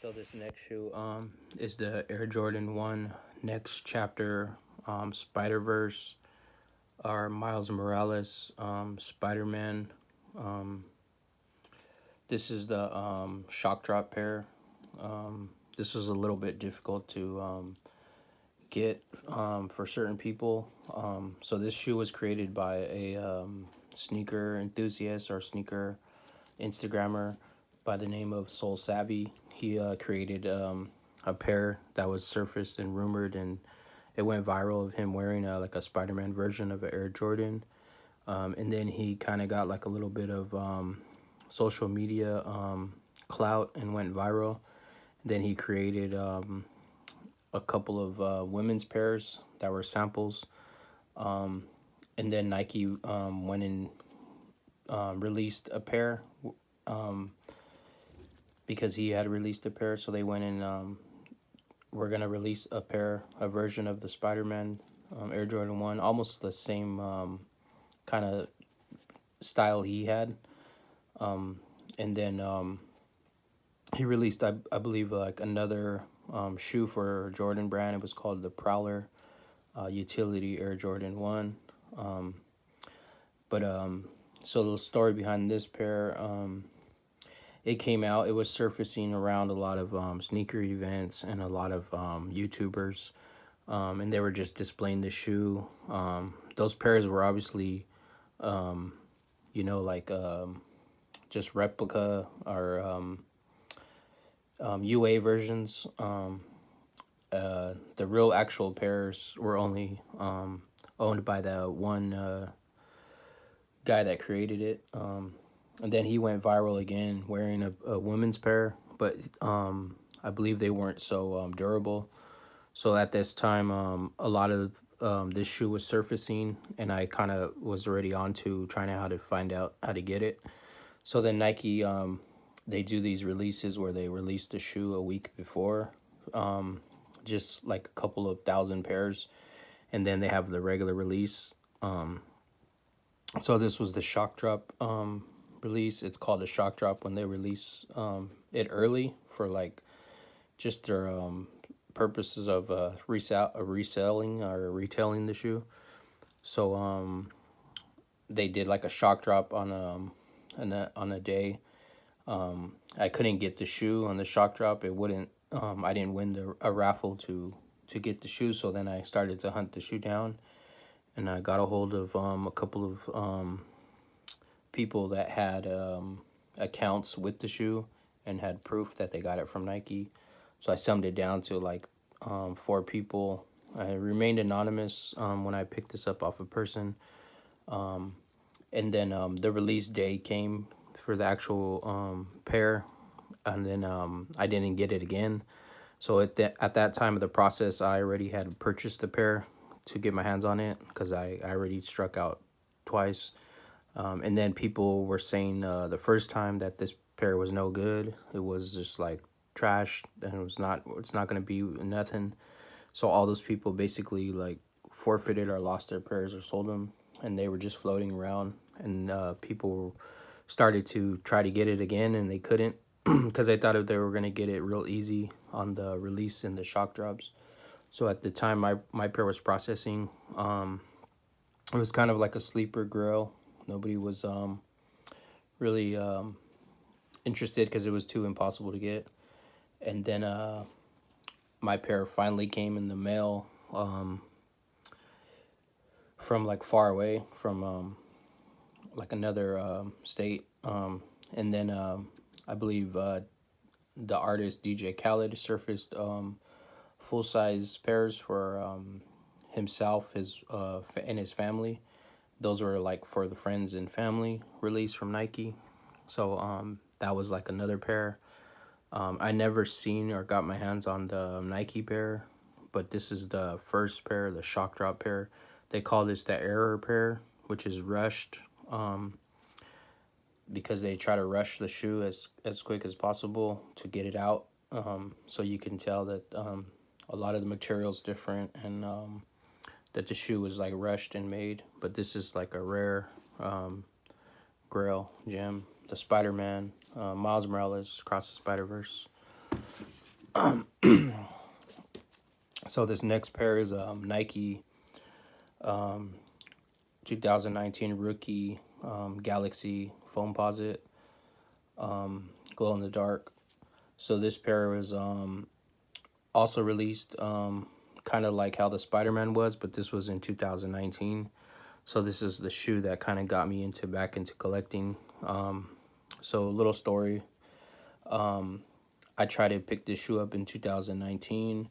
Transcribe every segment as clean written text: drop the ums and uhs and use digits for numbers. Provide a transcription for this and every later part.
So this next shoe is the Air Jordan 1 Next Chapter Spider-Verse or Miles Morales Spider-Man. Um, this is the shock drop pair. This was a little bit difficult to get for certain people. So this shoe was created by a sneaker enthusiast or sneaker Instagrammer by the name of Soul Savvy. He created a pair that was surfaced and rumored, and it went viral of him wearing like a Spider-Man version of an Air Jordan. And then he kind of got like a little bit of social media clout and went viral. Then he created a couple of women's pairs that were samples. And then Nike went and released a pair because he had released a pair. So they went and we're going to release a version of the Spider-Man Air Jordan 1, almost the same kind of style he had. And then he released, I believe, like another shoe for Jordan brand. It was called the Prowler Utility Air Jordan 1. So the story behind this pair, it came out, it was surfacing around a lot of sneaker events and a lot of YouTubers, and they were just displaying the shoe. Those pairs were obviously, like just replica or UA versions. The real actual pairs were only owned by the one guy that created it. And then he went viral again wearing a women's pair, but I believe they weren't so durable. So at this time, a lot of this shoe was surfacing, and I kind of was already on to trying out how to find out how to get it. So then Nike, they do these releases where they release the shoe a week before, just like a couple of thousand pairs, and then they have the regular release. So this was the shock drop release. It's called a shock drop when they release it early for like just their purposes of reselling or retailing the shoe. So they did like a shock drop on a day. I couldn't get the shoe on the shock drop. It wouldn't. I didn't win a raffle to get the shoe. So then I started to hunt the shoe down, and I got a hold of a couple of people that had accounts with the shoe and had proof that they got it from Nike. So I summed it down to like 4 people. I remained anonymous when I picked this up off a person. And then the release day came for the actual pair, and then I didn't get it again. So at that time of the process, I already had purchased the pair to get my hands on it because I already struck out twice. And then people were saying the first time that this pair was no good. It was just like trash, and it's not going to be nothing. So all those people basically like forfeited or lost their pairs or sold them, and they were just floating around. And people started to try to get it again, and they couldn't because they thought they were going to get it real easy on the release and the shock drops. So at the time my pair was processing, it was kind of like a sleeper grail. Nobody was really interested because it was too impossible to get. And then my pair finally came in the mail from like far away, from like another state. And then I believe the artist DJ Khaled surfaced full-size pairs for himself, his and his family. Those were like for the friends and family release from Nike. So that was like another pair. I never seen or got my hands on the Nike pair, but this is the first pair, the shock drop pair. They call this the error pair, which is rushed, because they try to rush the shoe as quick as possible to get it out. So you can tell that a lot of the material's different, and that the shoe was like rushed and made. But this is like a rare grail gem, the Spider-Man Miles Morales Across the Spider-Verse. So this next pair is Nike 2019 rookie Galaxy Foamposite glow in the dark. So this pair was also released kind of like how the Spider-Man was, but this was in 2019. So this is the shoe that kind of got me back into collecting. So a little story. I tried to pick this shoe up in 2019.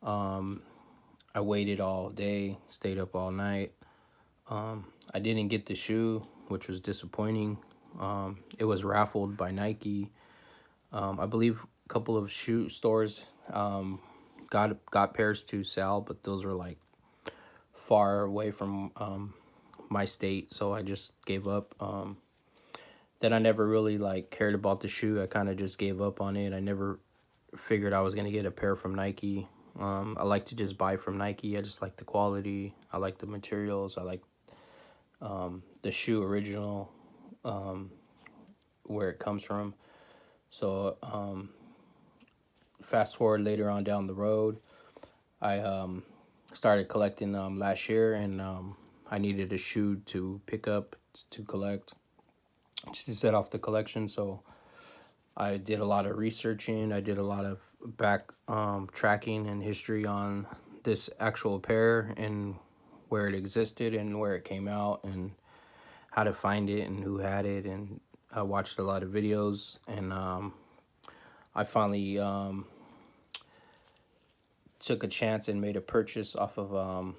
I waited all day, stayed up all night. I didn't get the shoe, which was disappointing. It was raffled by Nike. I believe a couple of shoe stores got pairs to sell, but those were like far away from my state, so I just gave up. Then I never really like cared about the shoe. I kind of just gave up on it. I never figured I was gonna get a pair from Nike. I like to just buy from Nike. I just like the quality. I like the materials. I like the shoe original, where it comes from. So fast forward later on down the road, I started collecting last year, and I needed a shoe to pick up to collect, just to set off the collection. So I did a lot of researching. I did a lot of back tracking and history on this actual pair and where it existed and where it came out and how to find it and who had it. And I watched a lot of videos, and I finally took a chance and made a purchase off of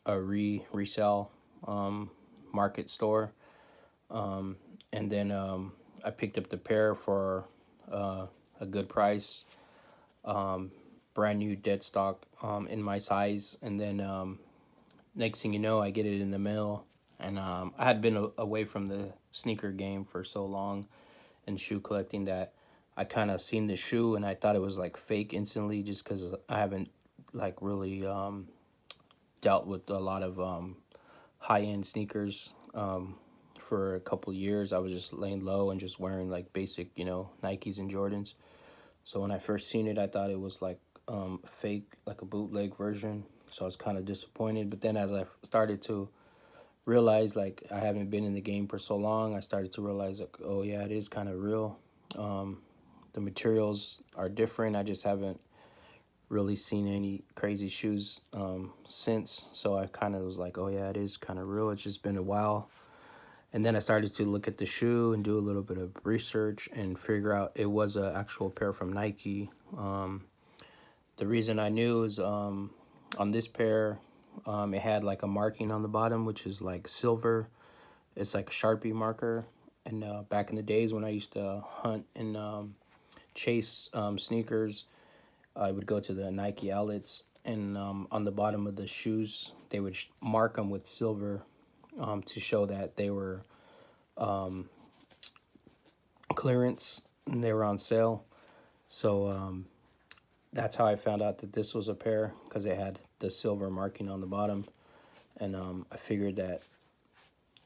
a resale market store. And then I picked up the pair for a good price, brand new dead stock in my size. And then next thing you know, I get it in the mail. And I had been away from the sneaker game for so long and shoe collecting that I kind of seen the shoe and I thought it was like fake instantly, just because I haven't like really dealt with a lot of high-end sneakers for a couple years. I was just laying low and just wearing like basic, Nikes and Jordans. So when I first seen it, I thought it was like fake, like a bootleg version. So I was kind of disappointed. But then as I started to realize, like, I haven't been in the game for so long, I started to realize, like, oh yeah, it is kind of real. The materials are different. I just haven't really seen any crazy shoes since. So I kind of was like, oh yeah, it is kind of real. It's just been a while. And then I started to look at the shoe and do a little bit of research and figure out it was an actual pair from Nike. The reason I knew is on this pair, it had like a marking on the bottom, which is like silver. It's like a Sharpie marker. And back in the days when I used to hunt and chase sneakers, I would go to the Nike outlets, and on the bottom of the shoes, they would mark them with silver to show that they were clearance and they were on sale. So that's how I found out that this was a pair, because it had the silver marking on the bottom. And I figured that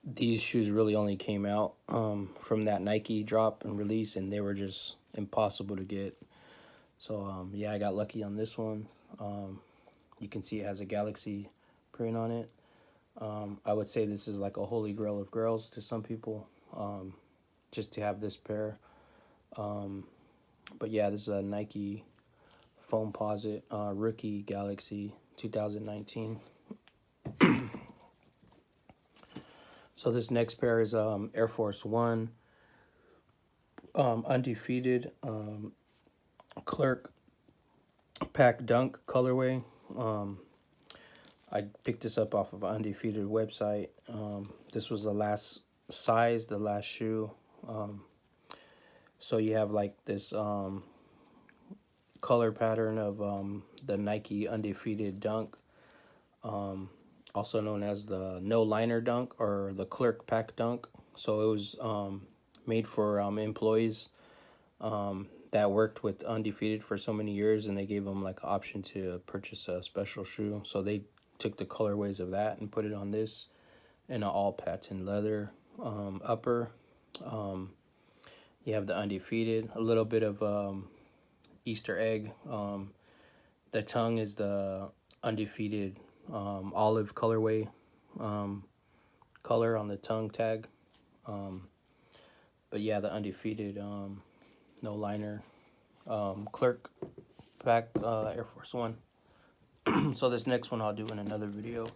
these shoes really only came out from that Nike drop and release, and they were just impossible to get. So yeah, I got lucky on this one. You can see it has a Galaxy print on it. I would say this is like a holy grail of grails to some people, just to have this pair. But yeah, this is a Nike Foamposite rookie Galaxy 2019. So this next pair is Air Force One undefeated Clerk Pack Dunk colorway. I picked this up off of an Undefeated website. This was the last size, the last shoe. So you have like this color pattern of the Nike Undefeated Dunk, also known as the No Liner Dunk or the Clerk Pack Dunk. So it was made for employees that worked with Undefeated for so many years, and they gave them like an option to purchase a special shoe. So they took the colorways of that and put it on this in an all patent leather upper. You have the Undefeated, a little bit of Easter egg. The tongue is the undefeated olive colorway color on the tongue tag. But yeah, the undefeated no liner clerk pack Air Force One. So this next one I'll do in another video.